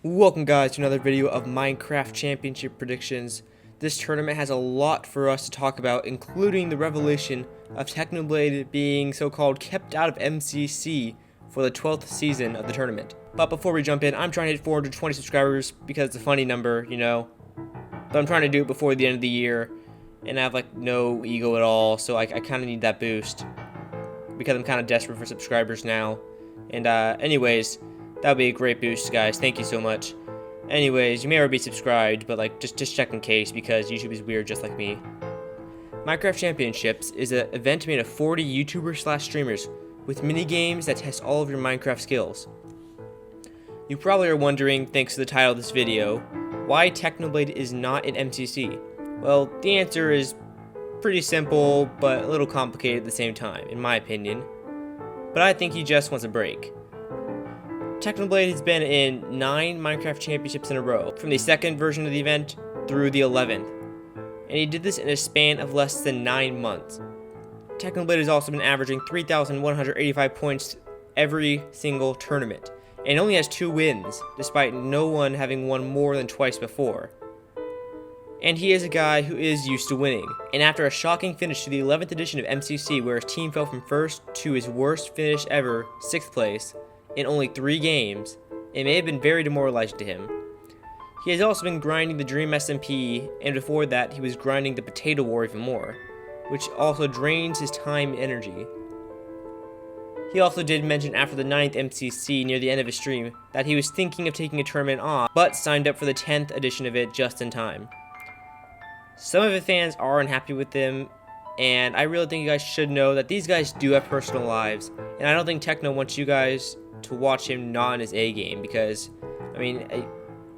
Welcome guys to another video of Minecraft Championship predictions. This tournament has a lot for us to talk about, including the revelation of Technoblade being so-called kept out of MCC for the 12th season of the tournament. But before we jump in, I'm trying to hit 420 subscribers because it's a funny number, you know. But I'm trying to do it before the end of the year, and I have like no ego at all, so I kind of need that boost because I'm kind of desperate for subscribers now. And anyways, that would be a great boost, guys. Thank you so much. Anyways, you may already be subscribed, but like just check in case because YouTube is weird just like me. Minecraft Championships is an event made of 40 YouTubers / streamers with mini games that test all of your Minecraft skills. You probably are wondering, thanks to the title of this video, why Technoblade is not in MCC. Well, the answer is pretty simple, but a little complicated at the same time, in my opinion. But I think he just wants a break. Technoblade has been in 9 Minecraft Championships in a row, from the second version of the event through the 11th, and he did this in a span of less than 9 months. Technoblade has also been averaging 3,185 points every single tournament, and only has 2 wins, despite no one having won more than twice before. And he is a guy who is used to winning, and after a shocking finish to the 11th edition of MCC where his team fell from first to his worst finish ever, 6th place, in only 3 games, it may have been very demoralizing to him. He has also been grinding the Dream SMP, and before that he was grinding the Potato War even more, which also drains his time and energy. He also did mention after the 9th MCC near the end of his stream that he was thinking of taking a tournament off, but signed up for the 10th edition of it just in time. Some of the fans are unhappy with him, and I really think you guys should know that these guys do have personal lives, and I don't think Techno wants you guys to watch him not in his A game, because, I mean,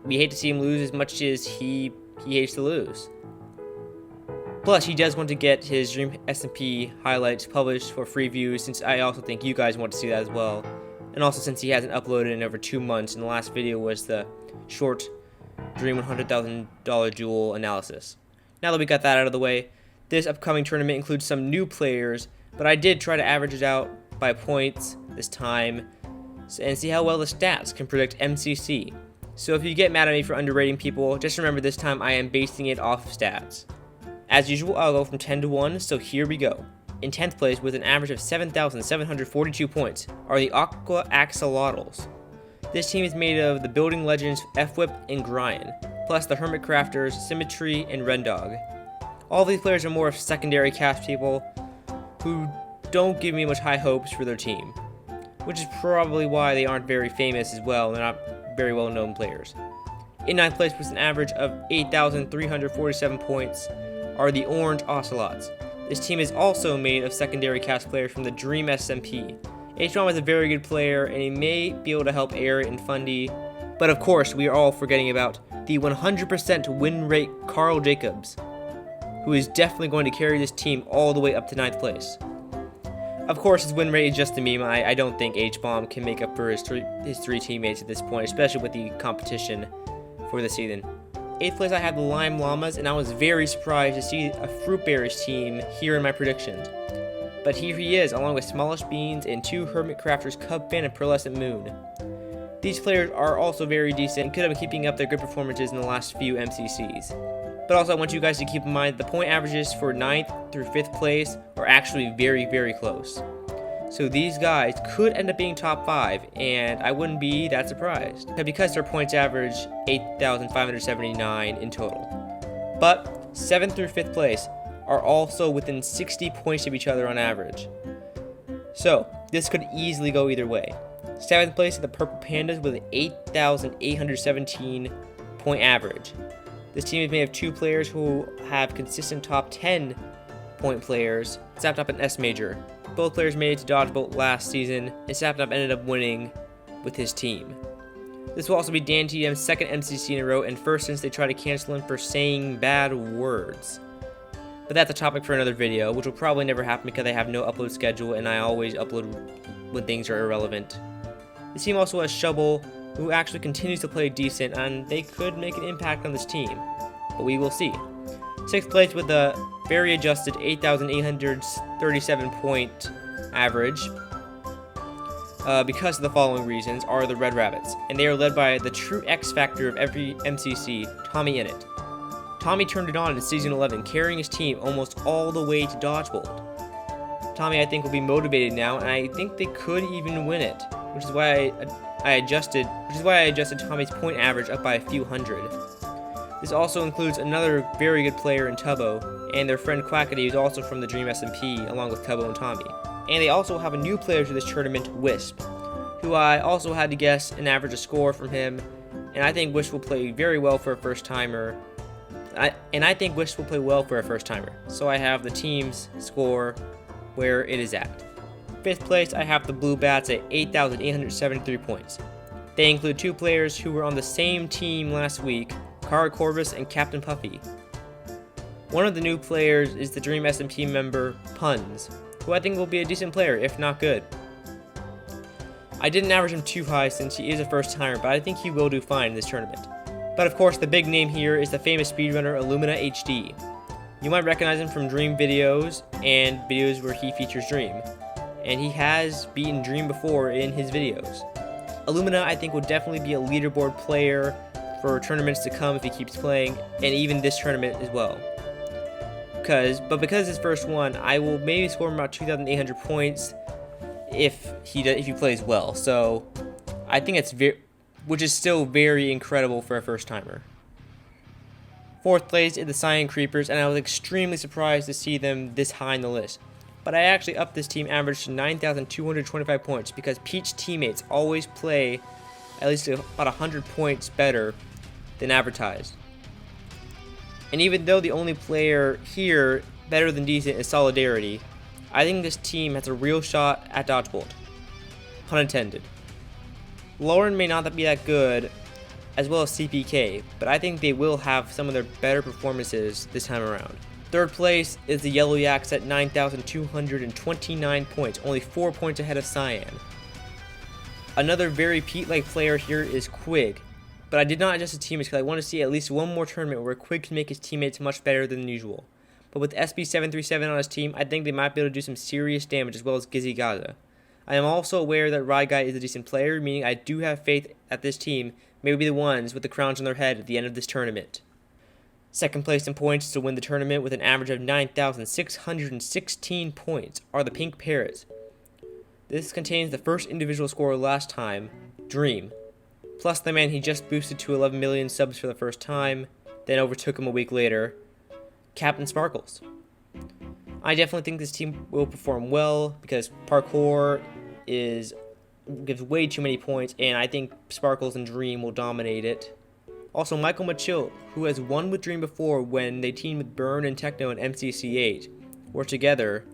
we hate to see him lose as much as he hates to lose. Plus, he does want to get his Dream SMP highlights published for free views, since I also think you guys want to see that as well. And also since he hasn't uploaded in over 2 months, and the last video was the short Dream $100,000 duel analysis. Now that we got that out of the way, this upcoming tournament includes some new players, but I did try to average it out by points this time, and see how well the stats can predict MCC. So if you get mad at me for underrating people, just remember this time I am basing it off of stats. As usual, I'll go from 10 to 1, so here we go. In 10th place with an average of 7,742 points are the Aqua Axolotls. This team is made of the Building Legends F-Whip and Gryan, plus the Hermit Crafters, Symmetry, and Rendog. All these players are more of secondary cast people who don't give me much high hopes for their team, which is probably why they aren't very famous as well. They're not very well known players. In 9th place with an average of 8,347 points are the Orange Ocelots. This team is also made of secondary cast players from the Dream SMP. H-Bomb is a very good player, and he may be able to help Air and Fundy, but of course we are all forgetting about the 100% win rate Carl Jacobs, who is definitely going to carry this team all the way up to 9th place. Of course, his win rate is just a meme. I don't think H-Bomb can make up for his three teammates at this point, especially with the competition for the season. 8th place, I have the Lime Llamas, and I was very surprised to see a Fruit Bearers team here in my predictions. But here he is, along with Smallish Beans and 2 Hermit Crafters, Cubfan and Pearlescent Moon. These players are also very decent and could have been keeping up their good performances in the last few MCCs. But also I want you guys to keep in mind the point averages for 9th through 5th place are actually very, very close. So these guys could end up being top 5, and I wouldn't be that surprised, because their points average 8,579 in total. But 7th through 5th place are also within 60 points of each other on average. So this could easily go either way. 7th place are the Purple Pandas with an 8,817 point average. This team is made of 2 players who have consistent top 10 point players, Sapnap and S Major. Both players made it to Dodgebolt last season, and Sapnap ended up winning with his team. This will also be Dan TDM's 2nd MCC in a row, and first since they tried to cancel him for saying bad words. But that's a topic for another video, which will probably never happen because I have no upload schedule and I always upload when things are irrelevant. This team also has Shovel, who actually continues to play decent, and they could make an impact on this team, but we will see. 6th place with a very adjusted 8,837 point average because of the following reasons, are the Red Rabbits, and they are led by the true X factor of every MCC, Tommy Innit. Tommy turned it on in Season 11, carrying his team almost all the way to Dodgebolt. Tommy, I think, will be motivated now, and I think they could even win it, which is why I adjusted Tommy's point average up by a few hundred. This also includes another very good player in Tubbo, and their friend Quackity, who's also from the Dream SMP, along with Tubbo and Tommy. And they also have a new player to this tournament, Wisp, who I also had to guess an average of score from him, and I think Wisp will play very well for a first-timer. I think Wisp will play well for a first-timer, so I have the team's score where it is at. 5th place, I have the Blue Bats at 8,873 points. They include 2 players who were on the same team last week, Kara Corvus and Captain Puffy. One of the new players is the Dream SMP member, Puns, who I think will be a decent player, if not good. I didn't average him too high since he is a first-timer, but I think he will do fine in this tournament. But of course, the big name here is the famous speedrunner Illumina HD. You might recognize him from Dream videos and videos where he features Dream, and he has beaten Dream before in his videos. Illumina, I think, will definitely be a leaderboard player for tournaments to come if he keeps playing, and even this tournament as well. Because his first one, I will maybe score him about 2,800 points if he plays well. So I think which is still very incredible for a first timer. 4th place is the Cyan Creepers, and I was extremely surprised to see them this high in the list. But I actually upped this team average to 9,225 points because Peach's teammates always play at least about 100 points better than advertised. And even though the only player here better than decent is Solidarity, I think this team has a real shot at Dodgebolt. Pun intended. Lauren may not be that good, as well as CPK, but I think they will have some of their better performances this time around. 3rd place is the Yellow Yaks at 9,229 points, only 4 points ahead of Cyan. Another very Pete-like player here is Quig, but I did not adjust his teammates because I want to see at least one more tournament where Quig can make his teammates much better than usual. But with SB737 on his team, I think they might be able to do some serious damage, as well as Gizzy Gaza. I am also aware that Ryguy is a decent player, meaning I do have faith that this team may be the ones with the crowns on their head at the end of this tournament. 2nd place in points to win the tournament with an average of 9,616 points are the Pink Parrots. This contains the first individual score last time, Dream, plus the man he just boosted to 11 million subs for the first time, then overtook him a week later, Captain Sparkles. I definitely think this team will perform well because Parkour gives way too many points, and I think Sparkles and Dream will dominate it. Also, Michael Machil, who has won with Dream before when they teamed with Burn and Techno and MCC8, were together.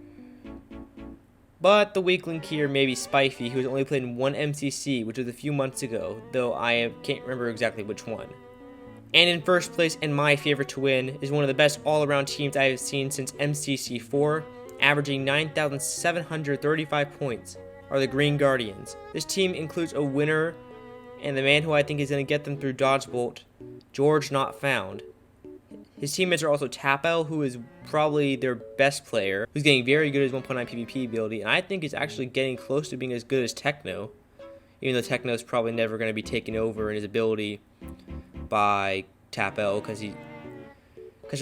But the weak link here may be Spifey, who has only played in one MCC, which was a few months ago, though I can't remember exactly which one. And in 1st place, and my favorite to win, is one of the best all-around teams I have seen since MCC4, averaging 9,735 points, are the Green Guardians. This team includes a winner, and the man who I think is going to get them through Dodgebolt, George Not Found. His teammates are also Tapel, who is probably their best player, who's getting very good at his 1.9 PvP ability, and I think is actually getting close to being as good as Techno, even though Techno is probably never going to be taken over in his ability by Tapel, because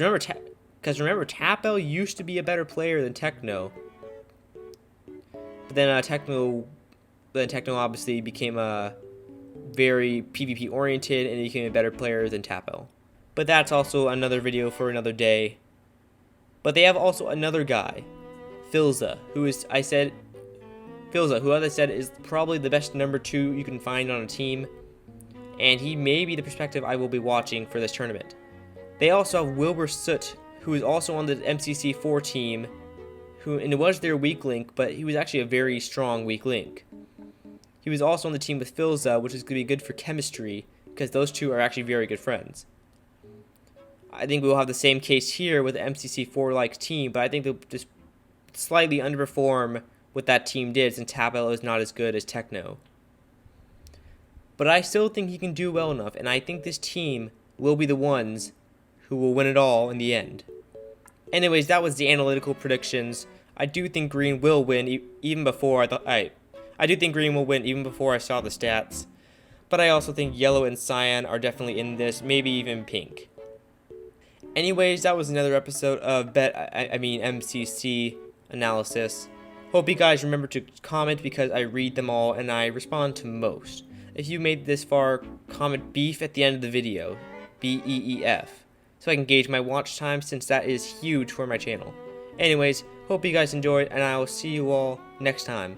remember Tapel used to be a better player than Techno, but then Techno obviously became very PvP oriented and he became a better player than Tapel. But that's also another video for another day. But they have also another guy, Filza, who as I said is probably the best number 2 you can find on a team, and he may be the perspective I will be watching for this tournament. They also have Wilbur Soot, who is also on the MCC4 team, and it was their weak link, but he was actually a very strong weak link. He was also on the team with Filza, which is going to be good for chemistry, because those two are actually very good friends. I think we'll have the same case here with the MCC4-like team, but I think they'll just slightly underperform what that team did, since Tapel is not as good as Techno. But I still think he can do well enough, and I think this team will be the ones who will win it all in the end. Anyways, that was the analytical predictions. I do think Green will win, even before I I do think green will win even before I saw the stats. But I also think yellow and cyan are definitely in this, maybe even pink. Anyways, that was another episode of MCC analysis. Hope you guys remember to comment because I read them all and I respond to most. If you made this far, comment beef at the end of the video, BEEF, so I can gauge my watch time since that is huge for my channel. Anyways, hope you guys enjoyed and I will see you all next time.